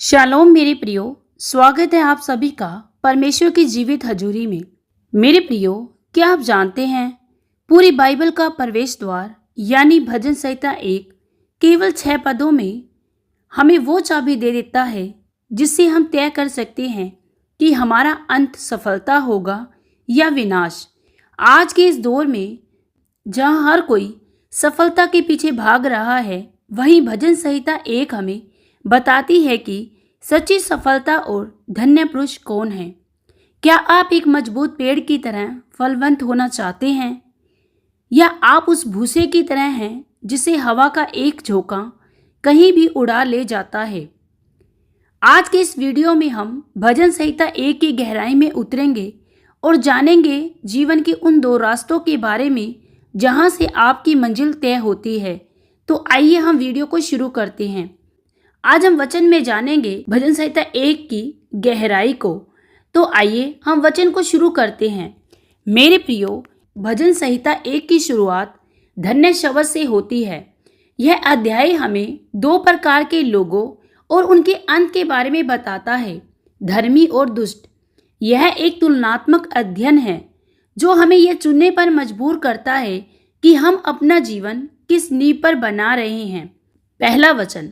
Shalom मेरे प्रियो, स्वागत है आप सभी का परमेश्वर की जीवित हजूरी में। मेरे प्रियो, क्या आप जानते हैं पूरी बाइबल का प्रवेश द्वार यानी भजन संहिता 1 केवल 6 पदों में हमें वो चाबी दे देता है जिससे हम तय कर सकते हैं कि हमारा अंत सफलता होगा या विनाश। आज के इस दौर में जहां हर कोई सफलता के पीछे भाग रहा है, वहीं भजन संहिता 1 हमें बताती है कि सच्ची सफलता और धन्य पुरुष कौन है। क्या आप एक मजबूत पेड़ की तरह फलवंत होना चाहते हैं, या आप उस भूसे की तरह हैं जिसे हवा का एक झोंका कहीं भी उड़ा ले जाता है। आज के इस वीडियो में हम भजन संहिता 1 की गहराई में उतरेंगे और जानेंगे जीवन के उन 2 रास्तों के बारे में जहां से आपकी मंजिल तय होती है। तो आइए हम वीडियो को शुरू करते हैं। आज हम वचन में जानेंगे भजन संहिता 1 की गहराई को। तो आइए हम वचन को शुरू करते हैं। मेरे प्रियो, भजन संहिता 1 की शुरुआत धन्य शब्द से होती है। यह अध्याय हमें 2 प्रकार के लोगों और उनके अंत के बारे में बताता है, धर्मी और दुष्ट। यह एक तुलनात्मक अध्ययन है जो हमें यह चुनने पर मजबूर करता है कि हम अपना जीवन किस नींव पर बना रहे हैं। पहला वचन,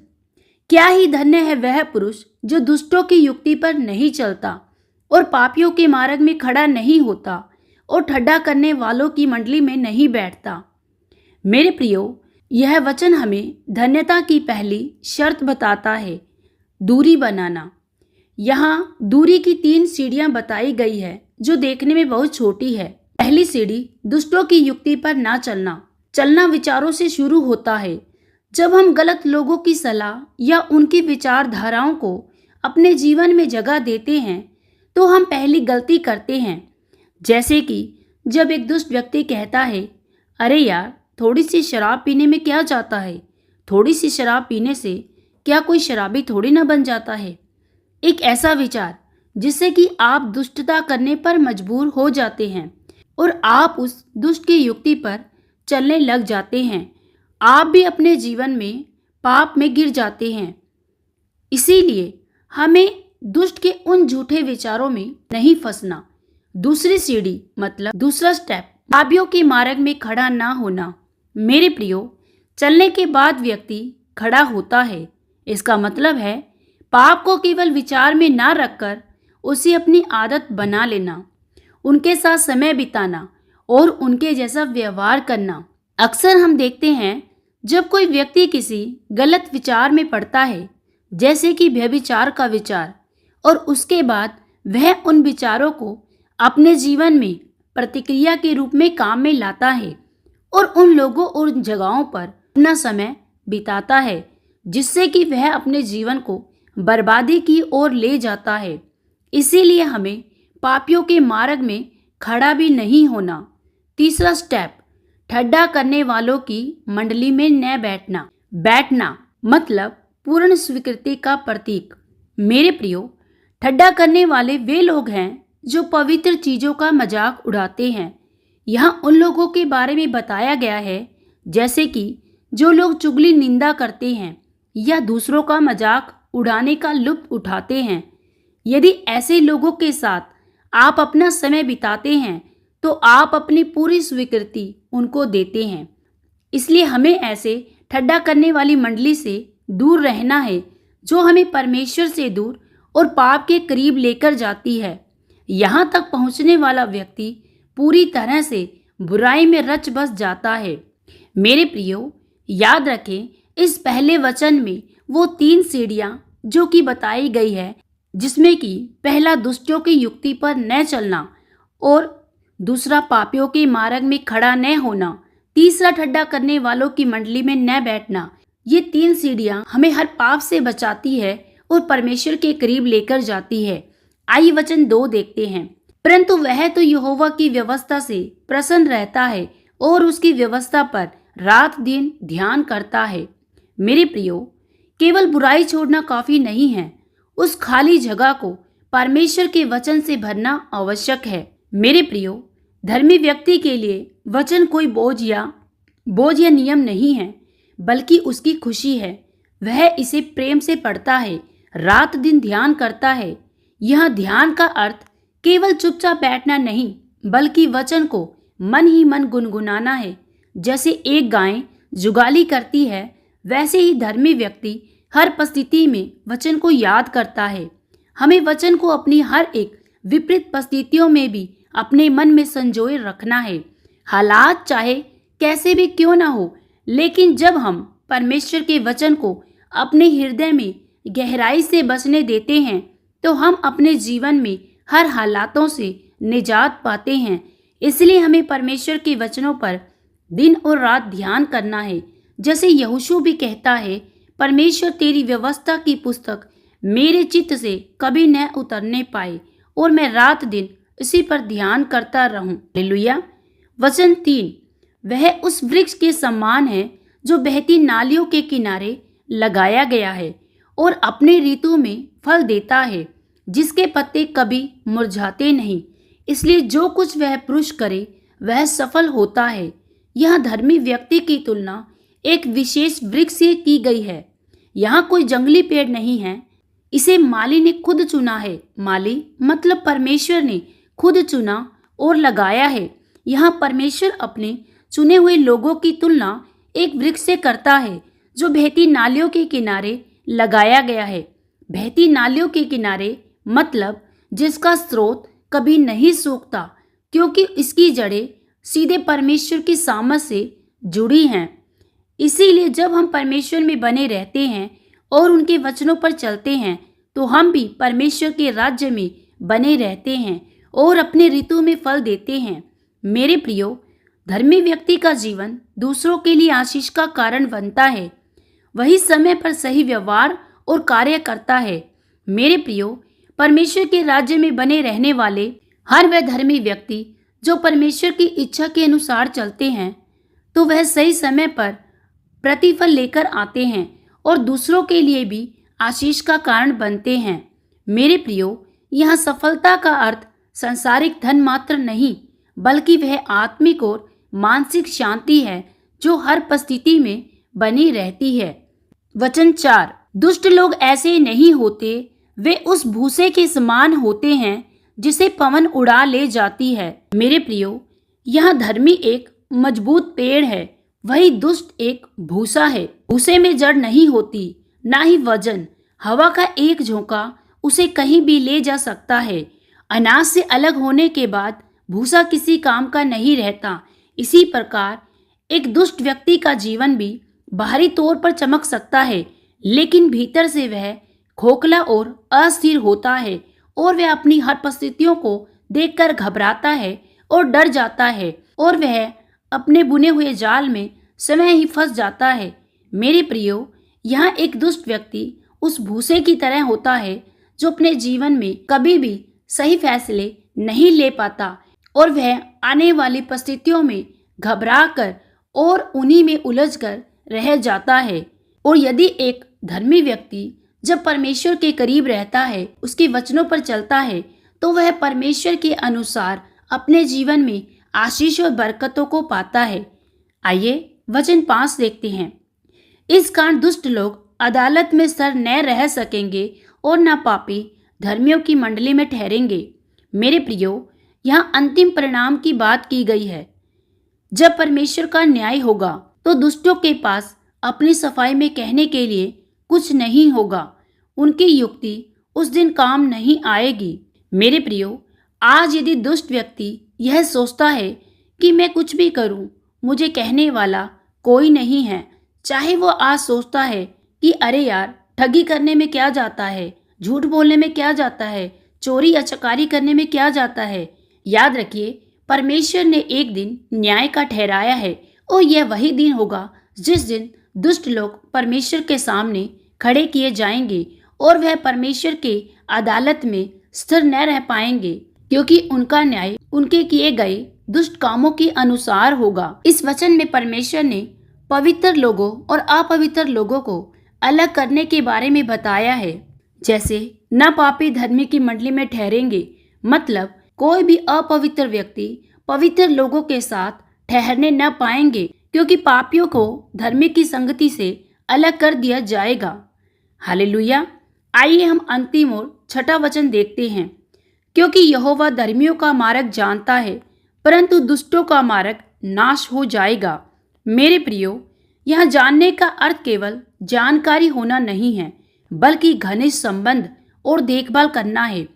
क्या ही धन्य है वह पुरुष जो दुष्टों की युक्ति पर नहीं चलता और पापियों के मार्ग में खड़ा नहीं होता और ठट्ठा करने वालों की मंडली में नहीं बैठता। मेरे प्रियो, यह वचन हमें धन्यता की पहली शर्त बताता है, दूरी बनाना। यहाँ दूरी की 3 सीढ़ियां बताई गई है जो देखने में बहुत छोटी है। पहली सीढ़ी, दुष्टों की युक्ति पर ना चलना। चलना विचारों से शुरू होता है। जब हम गलत लोगों की सलाह या उनकी विचारधाराओं को अपने जीवन में जगह देते हैं तो हम पहली गलती करते हैं। जैसे कि जब एक दुष्ट व्यक्ति कहता है, अरे यार, थोड़ी सी शराब पीने में क्या जाता है, थोड़ी सी शराब पीने से क्या कोई शराबी थोड़ी ना बन जाता है। एक ऐसा विचार जिससे कि आप दुष्टता करने पर मजबूर हो जाते हैं और आप उस दुष्ट की युक्ति पर चलने लग जाते हैं। आप भी अपने जीवन में पाप में गिर जाते हैं। इसीलिए हमें दुष्ट के उन झूठे विचारों में नहीं फंसना। दूसरी सीढ़ी मतलब दूसरा स्टेप, पापियों के मार्ग में खड़ा ना होना। मेरे प्रियो, चलने के बाद व्यक्ति खड़ा होता है। इसका मतलब है पाप को केवल विचार में ना रखकर उसे अपनी आदत बना लेना, उनके साथ समय बिताना और उनके जैसा व्यवहार करना। अक्सर हम देखते हैं जब कोई व्यक्ति किसी गलत विचार में पड़ता है, जैसे कि व्यभिचार का विचार, और उसके बाद वह उन विचारों को अपने जीवन में प्रतिक्रिया के रूप में काम में लाता है और उन लोगों और जगहों पर अपना समय बिताता है जिससे कि वह अपने जीवन को बर्बादी की ओर ले जाता है। इसीलिए हमें पापियों के मार्ग में खड़ा भी नहीं होना। तीसरा स्टेप, ठट्ठा करने वालों की मंडली में न बैठना। बैठना मतलब पूर्ण स्वीकृति का प्रतीक। मेरे प्रियो, ठट्ठा करने वाले वे लोग हैं जो पवित्र चीजों का मजाक उड़ाते हैं। यहाँ उन लोगों के बारे में बताया गया है जैसे कि जो लोग चुगली निंदा करते हैं या दूसरों का मजाक उड़ाने का लुत्फ उठाते हैं। यदि ऐसे लोगों के साथ आप अपना समय बिताते हैं तो आप अपनी पूरी स्वीकृति उनको देते हैं। इसलिए हमें ऐसे ठट्ठा करने वाली मंडली से दूर रहना है जो हमें परमेश्वर से दूर और पाप के करीब लेकर जाती है। यहाँ तक पहुँचने वाला व्यक्ति पूरी तरह से बुराई में रच बस जाता है। मेरे प्रियो, याद रखें, इस पहले वचन में वो 3 सीढ़ियाँ जो कि बताई गई है, जिसमें कि पहला दुष्टों की युक्ति पर न चलना, और दूसरा पापियों के मार्ग में खड़ा न होना, तीसरा ठट्ठा करने वालों की मंडली में न बैठना। ये 3 सीढ़ियां हमें हर पाप से बचाती है और परमेश्वर के करीब लेकर जाती है। आइए वचन 2 देखते हैं। परंतु वह तो यहोवा की व्यवस्था से प्रसन्न रहता है और उसकी व्यवस्था पर रात दिन ध्यान करता है। मेरे प्रियो, केवल बुराई छोड़ना काफी नहीं है, उस खाली जगह को परमेश्वर के वचन से भरना आवश्यक है। मेरे प्रियो, धर्मी व्यक्ति के लिए वचन कोई बोझ या नियम नहीं है, बल्कि उसकी खुशी है। वह इसे प्रेम से पढ़ता है, रात दिन ध्यान करता है। यह ध्यान का अर्थ केवल चुपचाप बैठना नहीं, बल्कि वचन को मन ही मन गुनगुनाना है। जैसे एक गाय जुगाली करती है, वैसे ही धर्मी व्यक्ति हर परिस्थिति में वचन को याद करता है। हमें वचन को अपनी हर एक विपरीत परिस्थितियों में भी अपने मन में संजोए रखना है। हालात चाहे कैसे भी क्यों ना हो, लेकिन जब हम परमेश्वर के वचन को अपने हृदय में गहराई से बसने देते हैं, तो हम अपने जीवन में हर हालातों से निजात पाते हैं। इसलिए हमें परमेश्वर के वचनों पर दिन और रात ध्यान करना है। जैसे यहोशू भी कहता है, परमेश्वर तेरी व्यवस्था की पुस्तक मेरे चित्त से कभी न उतरने पाए और मैं रात दिन इसी पर ध्यान करता रहूं। हालेलुया। वचन 3, वह उस वृक्ष के समान है जो बहती नालियों के किनारे लगाया गया है और अपने ऋतु में फल देता है, जिसके पत्ते कभी मुरझाते नहीं। इसलिए जो कुछ वह पुरुष करे वह सफल होता है। यह धर्मी व्यक्ति की तुलना एक विशेष वृक्ष से की गई है। यहाँ कोई जंगली पेड़ नहीं है, इसे माली ने खुद चुना है। माली मतलब परमेश्वर ने खुद चुना और लगाया है। यहाँ परमेश्वर अपने चुने हुए लोगों की तुलना एक वृक्ष से करता है जो बहती नालियों के किनारे लगाया गया है। बहती नालियों के किनारे मतलब जिसका स्रोत कभी नहीं सूखता, क्योंकि इसकी जड़ें सीधे परमेश्वर की सामर्थ से जुड़ी हैं। इसीलिए जब हम परमेश्वर में बने रहते हैं और उनके वचनों पर चलते हैं, तो हम भी परमेश्वर के राज्य में बने रहते हैं और अपने ऋतु में फल देते हैं। मेरे प्रियो, धर्मी व्यक्ति का जीवन दूसरों के लिए आशीष का कारण बनता है। वही समय पर सही व्यवहार और कार्य करता है। मेरे प्रियो, परमेश्वर के राज्य में बने रहने वाले हर वह धर्मी व्यक्ति जो परमेश्वर की इच्छा के अनुसार चलते हैं, तो वह सही समय पर प्रतिफल लेकर आते हैं और दूसरों के लिए भी आशीष का कारण बनते हैं। मेरे प्रियो, यहाँ सफलता का अर्थ सांसारिक धन मात्र नहीं, बल्कि वह आत्मिक और मानसिक शांति है जो हर परिस्थिति में बनी रहती है। वचन 4, दुष्ट लोग ऐसे नहीं होते, वे उस भूसे के समान होते हैं जिसे पवन उड़ा ले जाती है। मेरे प्रियो, यह धर्मी एक मजबूत पेड़ है, वही दुष्ट एक भूसा है। भूसे में जड़ नहीं होती, ना ही वजन। हवा का एक झोंका उसे कहीं भी ले जा सकता है। अनाज से अलग होने के बाद भूसा किसी काम का नहीं रहता। इसी प्रकार एक दुष्ट व्यक्ति का जीवन भी बाहरी तौर पर चमक सकता है, लेकिन भीतर से वह खोखला और अस्थिर होता है और वह अपनी हर परिस्थितियों को देखकर घबराता है और डर जाता है और वह अपने बुने हुए जाल में स्वयं ही फंस जाता है। मेरे प्रियो, यहाँ एक दुष्ट व्यक्ति उस भूसे की तरह होता है जो अपने जीवन में कभी भी सही फैसले नहीं ले पाता और वह आने वाली परिस्थितियों में घबरा कर और उन्हीं में उलझ कर रह जाता है। और यदि एक धर्मी व्यक्ति जब परमेश्वर के करीब रहता है, उसके वचनों पर चलता है, तो वह परमेश्वर के अनुसार अपने जीवन में आशीष और बरकतों को पाता है। आइए वचन 5 देखते हैं। इस कारण दुष्ट लोग अदालत में सर न रह सकेंगे और न पापी धर्मियों की मंडली में ठहरेंगे। मेरे प्रियो, यहाँ अंतिम परिणाम की बात की गई है। जब परमेश्वर का न्याय होगा तो दुष्टों के पास अपनी सफाई में कहने के लिए कुछ नहीं होगा। उनकी युक्ति उस दिन काम नहीं आएगी। मेरे प्रियो, आज यदि दुष्ट व्यक्ति यह सोचता है कि मैं कुछ भी करूं, मुझे कहने वाला कोई नहीं है, चाहे वो आज सोचता है कि अरे यार, ठगी करने में क्या जाता है, झूठ बोलने में क्या जाता है, चोरी या चकारी करने में क्या जाता है। याद रखिए, परमेश्वर ने एक दिन न्याय का ठहराया है और यह वही दिन होगा जिस दिन दुष्ट लोग परमेश्वर के सामने खड़े किए जाएंगे और वह परमेश्वर के अदालत में स्थिर न रह पाएंगे, क्योंकि उनका न्याय उनके किए गए दुष्ट कामों के अनुसार होगा। इस वचन में परमेश्वर ने पवित्र लोगों और अपवित्र लोगों को अलग करने के बारे में बताया है। जैसे न पापी धर्मी की मंडली में ठहरेंगे, मतलब कोई भी अपवित्र व्यक्ति पवित्र लोगों के साथ ठहरने न पाएंगे, क्योंकि पापियों को धर्मी की संगति से अलग कर दिया जाएगा। हालेलुया। आइए हम अंतिम और छठा वचन देखते हैं। क्योंकि यहोवा धर्मियों का मार्ग जानता है, परंतु दुष्टों का मार्ग नाश हो जाएगा। मेरे प्रियो, यह जानने का अर्थ केवल जानकारी होना नहीं है, बल्कि घनिष्ठ संबंध और देखभाल करना है।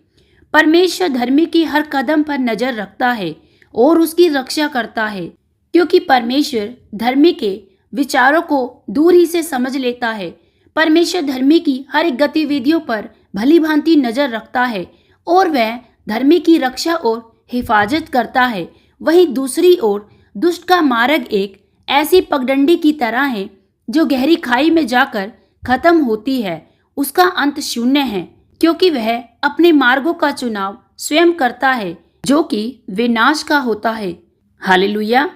परमेश्वर धर्मी की हर कदम पर नजर रखता है और उसकी रक्षा करता है, क्योंकि परमेश्वर धर्मी के विचारों को दूर ही से समझ लेता है। परमेश्वर धर्मी की हर एक गतिविधियों पर भली भांति नजर रखता है और वह धर्मी की रक्षा और हिफाजत करता है। वहीं दूसरी ओर दुष्ट का मार्ग एक ऐसी पगडंडी की तरह है जो गहरी खाई में जाकर खत्म होती है। उसका अंत शून्य है, क्योंकि वह अपने मार्गों का चुनाव स्वयं करता है, जो कि विनाश का होता है। हालेलुया।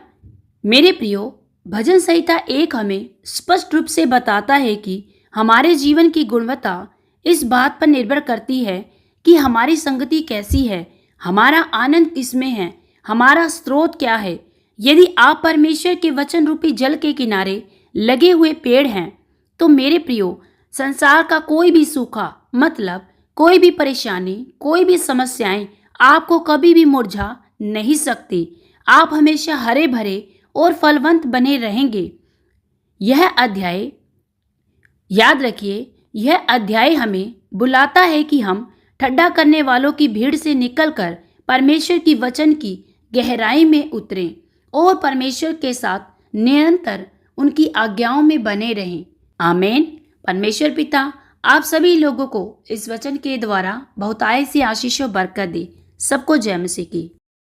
मेरे प्रियो, भजन संहिता 1 हमें स्पष्ट रूप से बताता है कि हमारे जीवन की गुणवत्ता इस बात पर निर्भर करती है कि हमारी संगति कैसी है, हमारा आनंद किसमें है, हमारा स्रोत क्या है। यदि आप परमेश्वर के वचन रूपी जल के किनारे लगे हुए पेड़ हैं, तो मेरे प्रियो, संसार का कोई भी सूखा, मतलब कोई भी परेशानी, कोई भी समस्याएं आपको कभी भी मुरझा नहीं सकती। आप हमेशा हरे भरे और फलवंत बने रहेंगे। यह अध्याय याद रखिए, यह अध्याय हमें बुलाता है कि हम ठट्ठा करने वालों की भीड़ से निकलकर परमेश्वर की वचन की गहराई में उतरें और परमेश्वर के साथ निरंतर उनकी आज्ञाओं में बने रहें। आमीन। परमेश्वर पिता आप सभी लोगों को इस वचन के द्वारा बहुतायत सी आशीष और बरकत दे। सबको जय मसीह की।